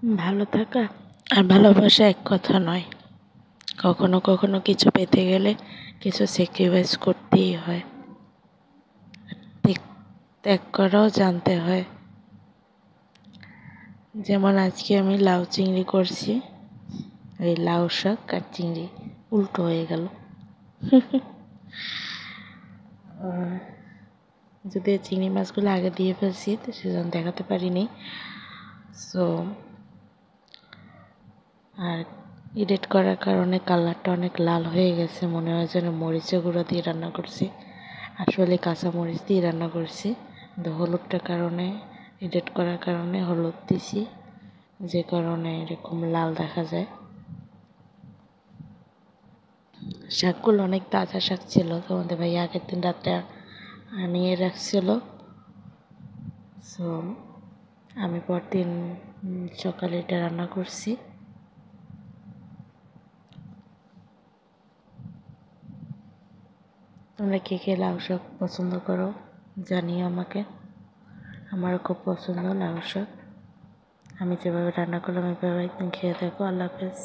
ভালো থাকা আর ভালোবাসা এক কথা নয়। কখনো কখনো কিছু পেতে গেলে কিছু স্যাক্রিফাইস করতেই হয়, ত্যাগ করাও জানতে হয়। যেমন আজকে আমি লাউ চিংড়ি করছি, এই লাউ শাক আর চিংড়ি উল্টো হয়ে গেল। যদি চিংড়ি মাছগুলো আগে দিয়ে ফেলছি তো সেজন্য দেখাতে পারিনি। সো আর এডিট করার কারণে কালারটা অনেক লাল হয়ে গেছে, মনে হয় যেন মরিচের গুঁড়ো দিয়ে রান্না করছি, আসলে কাঁচা মরিচ দিয়ে রান্না করছি। কিন্তু হলুদটার কারণে, এডিট করার কারণে হলুদ দিছি, যে কারণে এরকম লাল দেখা যায়। শাকগুলো অনেক তাজা শাক ছিল, তোমাদের ভাই আগের দিন রাত্রে আনিয়ে রাখছিল। সো আমি পরদিন সকালে এটা রান্না করছি। তোমরা কে কে লাউ শাক পছন্দ করো জানিও আমাকে। আমারও খুব পছন্দ লাউ শাক। আমি যেভাবে রান্না করলাম এভাবে একদিন খেয়ে দেখো। আল্লাহ হাফেজ।